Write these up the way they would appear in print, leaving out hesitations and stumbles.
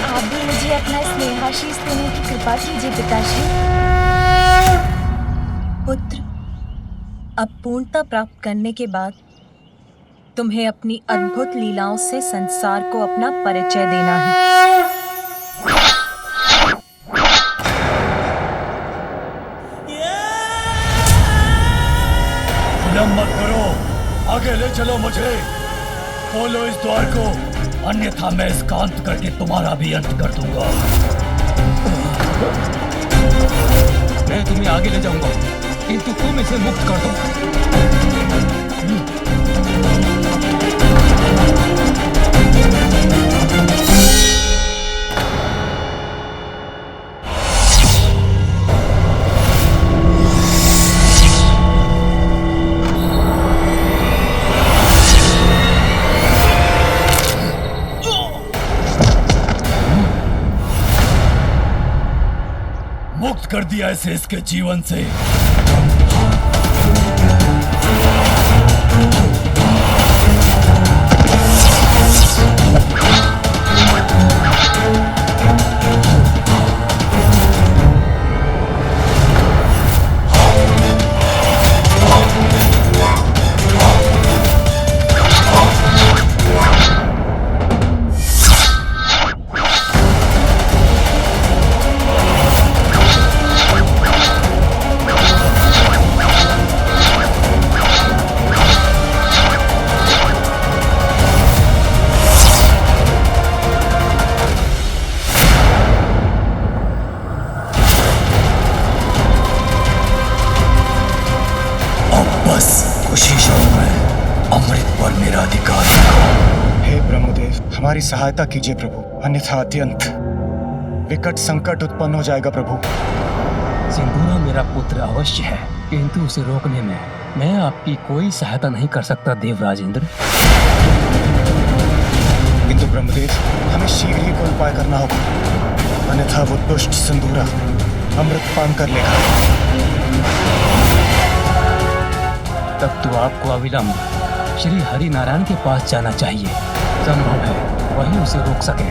आप भी मुझे अपना स्नेहाशीष देने की कृपा कीजिए पिताश्री। पुत्र, अब पूर्णता प्राप्त करने के बाद तुम्हें अपनी अद्भुत लीलाओं से संसार को अपना परिचय देना है। विलंब मत करो, आगे ले चलो मुझे। खोलो इस द्वार को, अन्यथा मैं इसका अंत करके तुम्हारा भी अंत कर दूंगा। मैं तुम्हें आगे ले जाऊंगा, किंतु तुम इसे मुक्त कर दो। मुक्त कर दिया इसे इसके जीवन से। अमृत पर मेरा अधिकार है। हे ब्रह्मदेव, हमारी सहायता कीजिए प्रभु, अन्यथा अत्यंत विकट संकट उत्पन्न हो जाएगा प्रभु। सिंदूरा मेरा पुत्र अवश्य है, किंतु उसे रोकने में मैं आपकी कोई सहायता नहीं कर सकता देवराजेंद्र। किंतु ब्रह्मदेव, हमें शीघ्र ही कोई उपाय करना होगा, अन्यथा वो दुष्ट सिंदूरा अमृत पान कर लेगा। तब तो आपको अविलंब श्री हरि नारायण के पास जाना चाहिए। संभव है वही उसे रोक सके।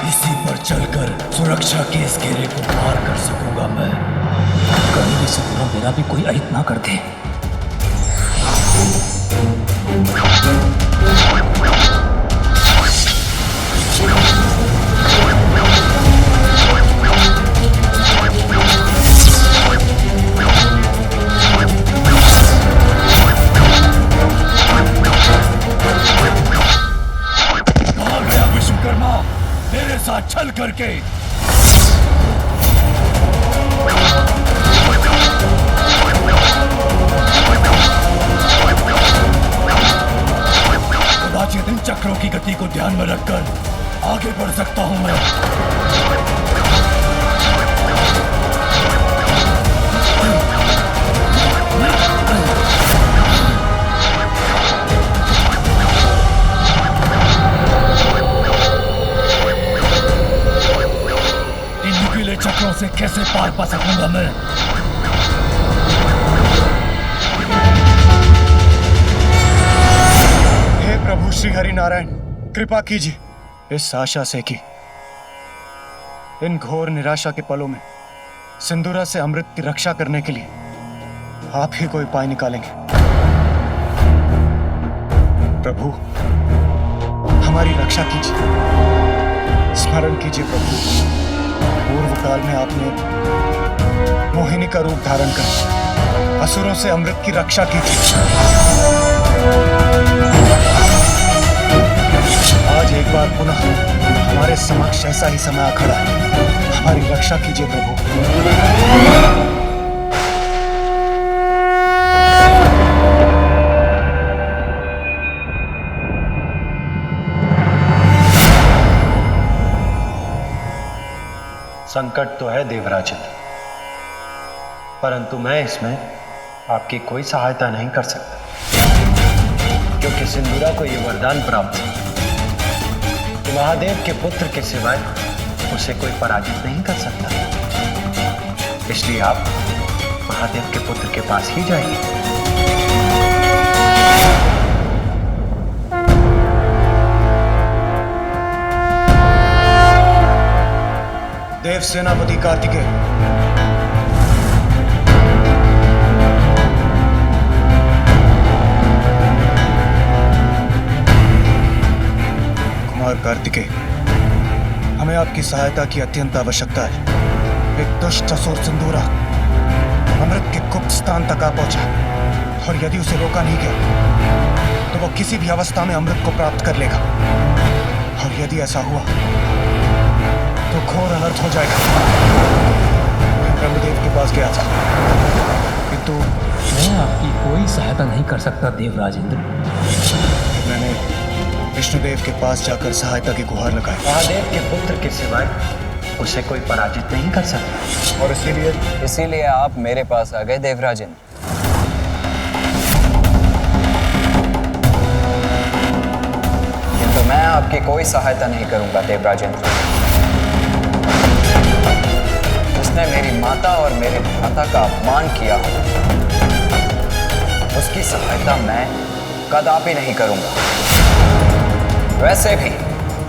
इसी पर चलकर सुरक्षा के इस घेरे को पार कर सकूंगा मैं। कहीं इस मेरा भी कोई अहित ना कर दे। कहाँ गया विश्वकर्मा, मेरे साथ छल करके? इन चक्रों की गति को ध्यान में रखकर आगे बढ़ सकता हूं मैं। इन नुकीले चक्रों से कैसे पार पा सकूंगा मैं? प्रभु श्री हरि नारायण, कृपा कीजिए इस आशा से कि इन घोर निराशा के पलों में सिंदूरा से अमृत की रक्षा करने के लिए आप ही कोई उपाय निकालेंगे। प्रभु, हमारी रक्षा कीजिए, स्मरण कीजिए प्रभु, पूर्व काल में आपने मोहिनी का रूप धारण कर असुरों से अमृत की रक्षा की थी। आज एक बार पुनः हमारे समक्ष ऐसा ही समय आ खड़ा है, हमारी रक्षा कीजिए प्रभु। संकट तो है देवराजन, परंतु मैं इसमें आपकी कोई सहायता नहीं कर सकता, क्योंकि सिंदूरा को यह वरदान प्राप्त है महादेव के पुत्र के सिवाय उसे कोई पराजित नहीं कर सकता। इसलिए आप महादेव के पुत्र के पास ही जाइए। देव सेनापति कार्तिकेय, कुमार कार्तिकेय, हमें आपकी सहायता की अत्यंत आवश्यकता है। एक दुष्ट असुर सिंदूरा अमृत के गुप्त स्थान तक आ पहुंचा, और यदि उसे रोका नहीं गया तो वो किसी भी अवस्था में अमृत को प्राप्त कर लेगा। और यदि ऐसा हुआ तो घोर अनर्थ हो जाएगा। मैं ब्रह्मदेव के पास गया था, किंतु मैं आपकी कोई सहायता नहीं कर सकता देवराजेंद्र। मैंने विष्णुदेव के पास जाकर सहायता की गुहार लगाई, महादेव के पुत्र के सिवाय उसे कोई पराजित नहीं कर सकता। और इसीलिए आप मेरे पास आ गए देवराजन। किंतु मैं आपकी कोई सहायता नहीं करूंगा देवराजन। उसने मेरी माता और मेरे भ्राता का अपमान किया, उसकी सहायता मैं कदापि नहीं करूंगा। वैसे भी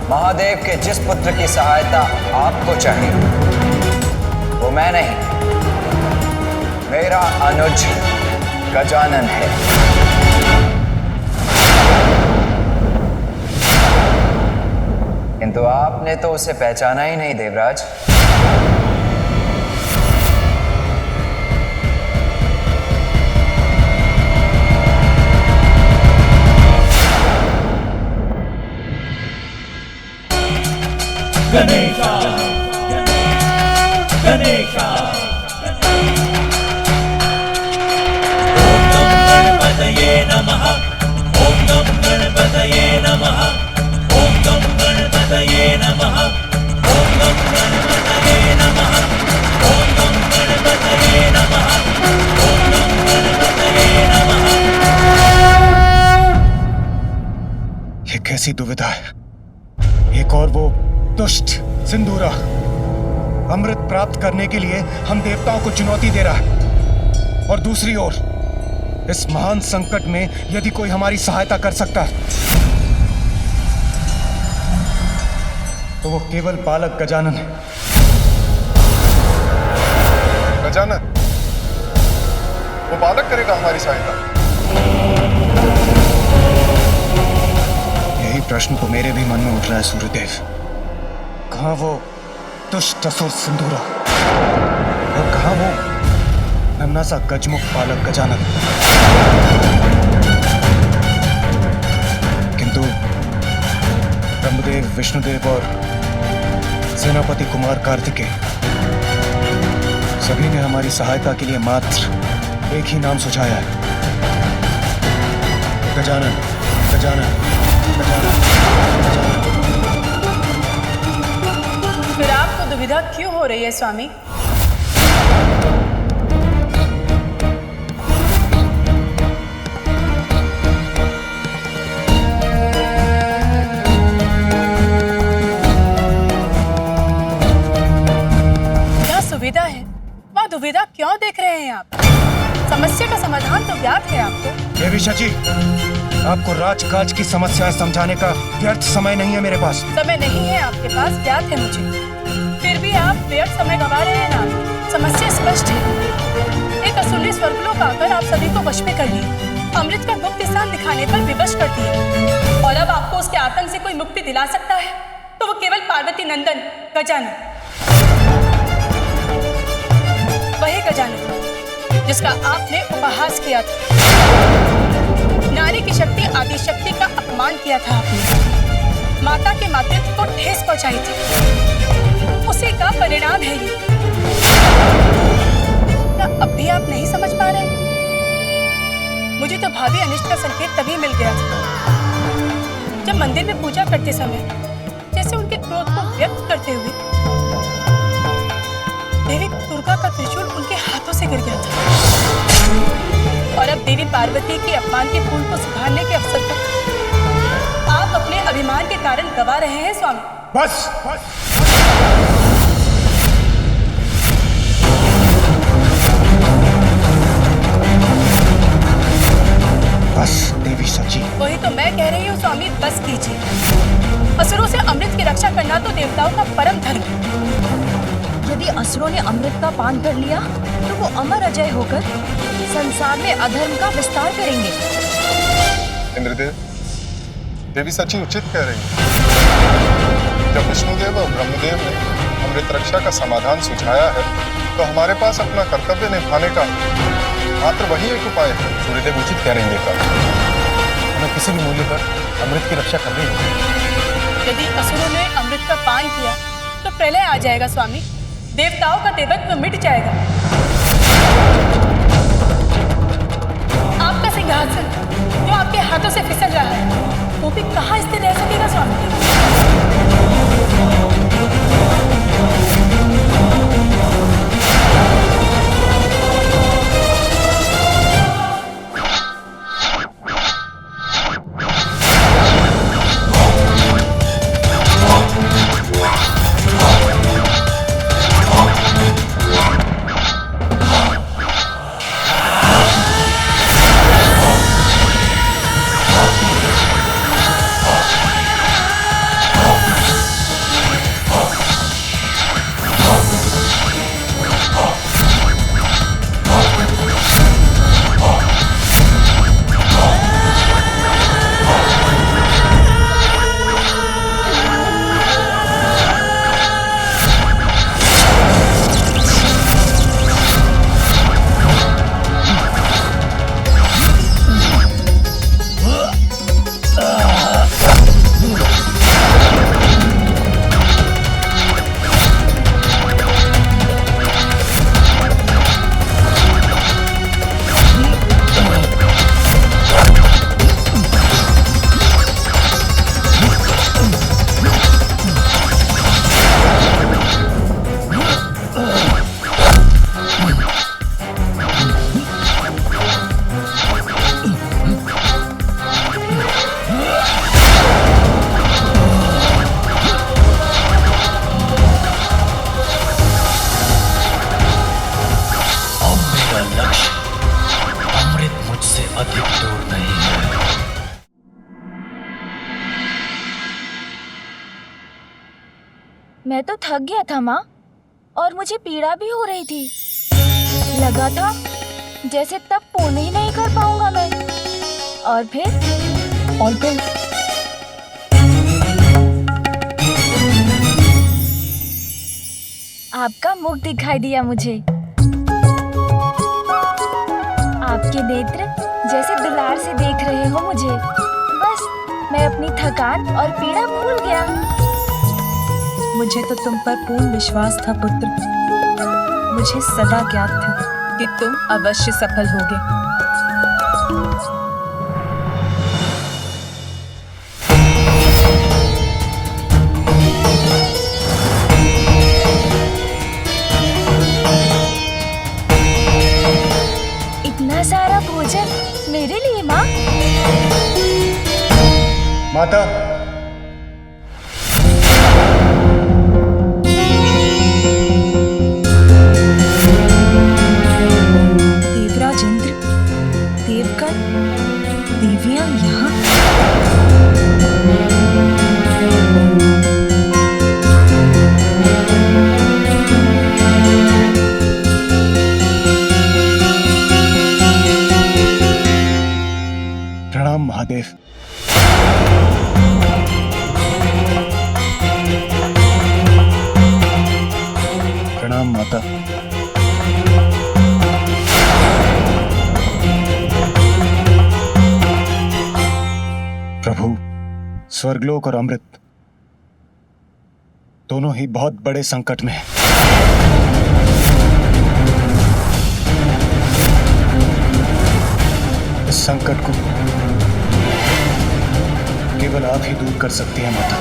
महादेव के जिस पुत्र की सहायता आपको चाहिए वो मैं नहीं, मेरा अनुज गजानन है। किंतु आपने तो उसे पहचाना ही नहीं देवराज। गणेशा गणेशा ओम नमो गणपतये नमः। ओम नमो गणपतये नमः। ओम नमो गणपतये नमः। ओम नमो गणपतये नमः। ओम नमो गणपतये नमः। ओम नमो गणपतये नमः। ये कैसी दुविधा है। एक और वो दुष्ट सिंदूरा अमृत प्राप्त करने के लिए हम देवताओं को चुनौती दे रहा है, और दूसरी ओर इस महान संकट में यदि कोई हमारी सहायता कर सकता है तो वो केवल बालक गजानन है। गजानन, वो बालक करेगा हमारी सहायता? यही प्रश्न तो मेरे भी मन में उठ रहा है सूर्यदेव। कहाँ वो दुष्ट असुर सिंदूरा और कहाँ वो नन्हा सा गजमुख बालक गजानन। किंतु ब्रह्मदेव, विष्णुदेव और सेनापति कुमार कार्तिकेय सभी ने हमारी सहायता के लिए मात्र एक ही नाम सुझाया है, गजानन गजानन गजानन गजानन। फिर आपको दुविधा क्यों हो रही है स्वामी? क्या सुविधा है, वह दुविधा क्यों देख रहे हैं आप? समस्या का समाधान तो ज्ञात है आपको। देवी शची, आपको राजकाज की समस्याएं समझाने का व्यर्थ समय नहीं है मेरे पास। समय नहीं है आपके पास, ज्ञात है मुझे। फिर भी आप व्यर्थ समय गंवा रहे हैं ना। समस्या स्पष्ट है। एक असुरी स्वर्गलोक आकर आप सभी को वश में कर लिए, अमृत का गुप्त स्थान दिखाने पर विवश कर दिए, और अब आपको उसके आतंक से कोई मुक्ति दिला सकता है तो वो केवल पार्वती नंदन गजानन, वही गजानन जिसका आपने उपहास किया था। नारी की शक्ति आदि शक्ति का अपमान किया था आपने, माता के मातृत्व को ठेस पहुंचाई थी, उसी का परिणाम है ये। क्या अब भी आप नहीं समझ पा रहे? मुझे तो भावी अनिष्ट का संकेत तभी मिल गया था जब मंदिर में पूजा करते समय जैसे उनके क्रोध को व्यक्त करते हुए देवी दुर्गा का त्रिशूल उनके हाथों से गिर गया था, और अब देवी पार्वती के अपमान के फूल को सुधारने के अवसर पर आप अपने अभिमान के कारण गवा रहे हैं स्वामी। बस बस बस देवी सची। वही तो मैं कह रही हूँ स्वामी, बस कीजिए। असुरों से अमृत की रक्षा करना तो देवताओं का परम धर्म है। यदि असुरों ने अमृत का पान कर लिया तो वो अमर अजय होकर संसार में अधर्म का विस्तार करेंगे। इंद्रदेव, देवी सची उचित कह रही है। जब विष्णुदेव और ब्रह्मदेव ने अमृत रक्षा का समाधान सुझाया है तो हमारे पास अपना कर्तव्य निभाने का मात्र वही एक उपाय है। सूर्यदेव उचित कह रहे हैं देवता, हमें किसी भी मूल्य पर अमृत की रक्षा करनी होगी। यदि असुरों ने अमृत का पान किया तो प्रलय आ जाएगा स्वामी, देवताओं का देवत्व मिट जाएगा। आपका सिंहासन जो आपके हाथों से फिसल रहा है वो भी कहाँ स्थिर रह सकेगा स्वामी? मैं तो थक गया था माँ, और मुझे पीड़ा भी हो रही थी। लगा था जैसे तब पूर्ण ही नहीं कर पाऊंगा मैं। और फिर आपका मुख दिखाई दिया मुझे। आपके नेत्र जैसे दुलार से देख रहे हो मुझे। बस मैं अपनी थकान और पीड़ा भूल गया। मुझे तो तुम पर पूर्ण विश्वास था पुत्र। मुझे सदा ज्ञात था कि तुम अवश्य सफल होगे। इतना सारा भोजन मेरे लिए माँ? माता, देवराज इंद्र, देवगण, देवियां यहाँ? प्रणाम महादेव। प्रणाम माता। प्रभु, स्वर्गलोक और अमृत दोनों ही बहुत बड़े संकट में हैं। इस संकट को केवल आप ही दूर कर सकती हैं माता।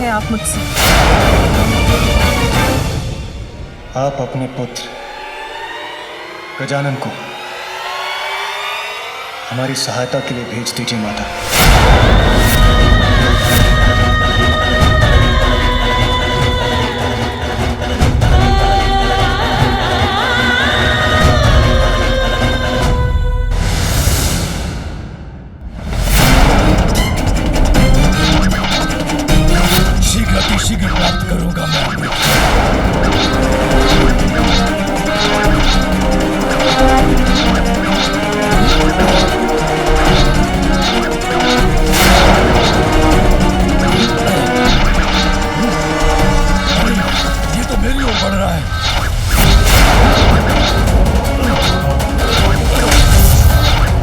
हैं आप मुझसे? आप अपने पुत्र गजानन को हमारी सहायता के लिए भेज दीजिए माता। शीघ्र प्राप्त करूंगा मैं। ये तो मेरी ओर बढ़ रहा है।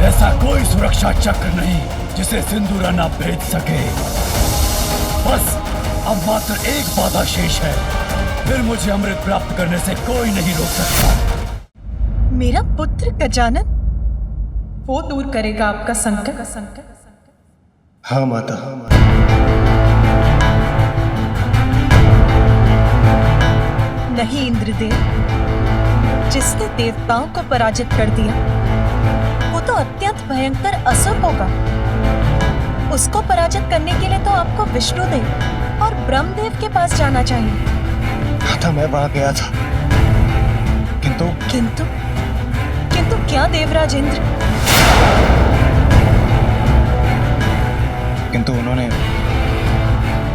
ऐसा कोई सुरक्षा चक्र नहीं जिसे सिंदूरा ना भेज सके। बस अब मात्र एक बाधा शेष है, फिर मुझे अमृत प्राप्त करने से कोई नहीं रोक सकता। मेरा पुत्र गजानन, वो दूर करेगा आपका संकट। हाँ माता। नहीं इंद्रदेव, जिसने देवताओं को पराजित कर दिया वो तो अत्यंत भयंकर असुर होगा। उसको पराजित करने के लिए तो आपको विष्णुदेव और ब्रह्मदेव के पास जाना चाहिए। हाँ था, मैं वहां गया था, किंतु किंतु किंतु क्या देवराज इंद्र? किंतु उन्होंने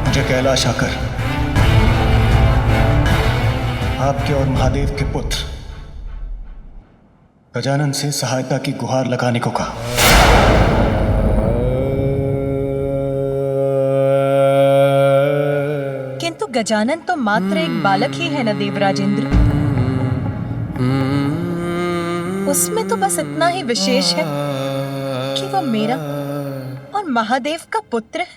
मुझे कैलाश आकर आपके और महादेव के पुत्र गजानन से सहायता की गुहार लगाने को कहा। किंतु गजानन तो मात्र एक बालक ही है न देवराज इंद्र। उसमें तो बस इतना ही विशेष है कि वो मेरा और महादेव का पुत्र है।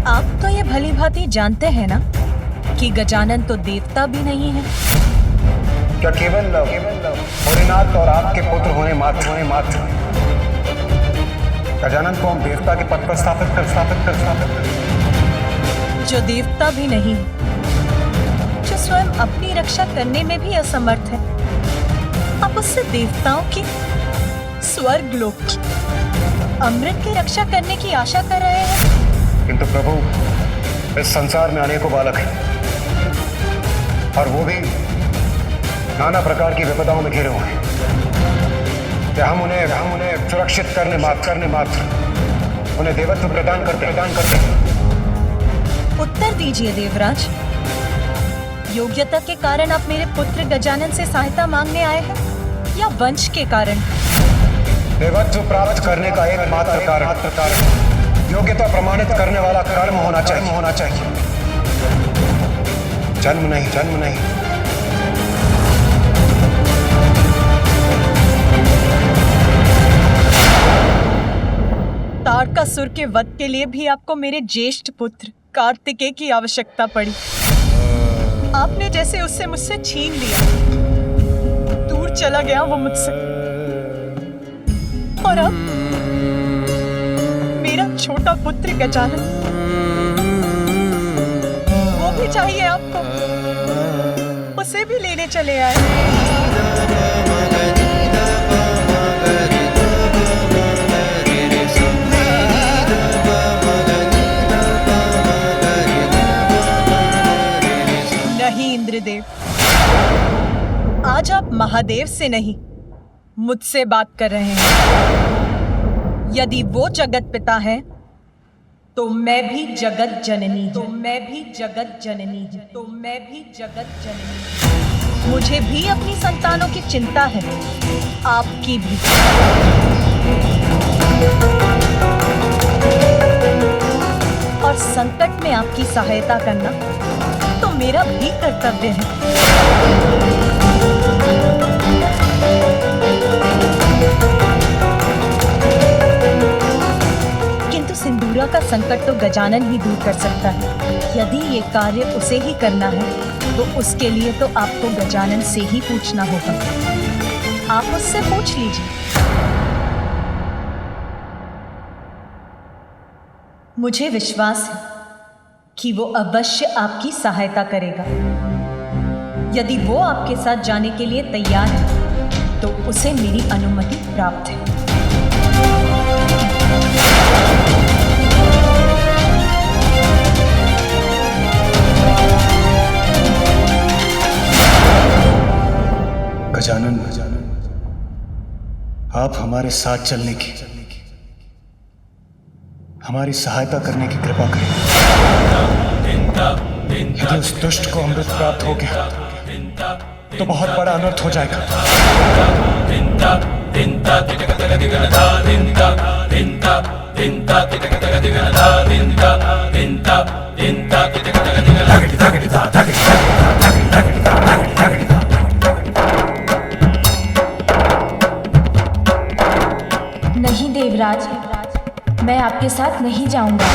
आप तो ये भली भांति जानते हैं ना कि गजानन तो देवता भी नहीं है। क्या केवल भोलेनाथ और आपके पुत्र होने मात्र गजानन को हम देवता के पद पर स्थापित कर जो देवता भी नहीं, जो स्वयं अपनी रक्षा करने में भी असमर्थ है, आप उससे देवताओं की, स्वर्ग लोक की, अमृत की रक्षा करने की आशा कर रहे हैं। किंतु प्रभु, इस संसार में अनेकों बालक हैं और वो भी नाना प्रकार की विपदाओं में घिरे हुए हैं। क्या हम उन्हें सुरक्षित करने मात्र उन्हें देवत्व प्रदान करते। उत्तर दीजिए देवराज, योग्यता के कारण आप मेरे पुत्र गजानन से सहायता मांगने आए हैं या वंश के कारण? देवत्व प्राप्त करने का एक मात्र कारण योग्यता प्रमाणित करने वाला कर्म होना चाहिए। जन्म नहीं। तारकासुर के वध के लिए भी आपको मेरे ज्येष्ठ पुत्र कार्तिकेय की आवश्यकता पड़ी। आपने जैसे उससे मुझसे छीन लिया, दूर चला गया वो मुझसे, और अब मेरा छोटा पुत्र गजानन, वो भी चाहिए आपको, उसे भी लेने चले आए। नहीं इंद्रदेव, आज आप महादेव से नहीं मुझसे बात कर रहे हैं। यदि वो जगत पिता है तो मैं भी जगत जननी हूं। मुझे भी अपनी संतानों की चिंता है, आपकी भी। और संकट में आपकी सहायता करना तो मेरा भी कर्तव्य है। किंतु सिंदूरा का संकट तो गजानन ही दूर कर सकता है। यदि ये कार्य उसे ही करना है तो उसके लिए तो आपको गजानन से ही पूछना होगा। आप उससे पूछ लीजिए। मुझे विश्वास है कि वो अवश्य आपकी सहायता करेगा। यदि वो आपके साथ जाने के लिए तैयार है तो उसे मेरी अनुमति प्राप्त है। गजानन, आप हमारे साथ चलने की, हमारी सहायता करने की कृपा करें। यदि उस दुष्ट को अमृत प्राप्त हो गया तो बहुत बड़ा अनर्थ हो जाएगा। नहीं देवराज, मैं आपके साथ नहीं जाऊंगा।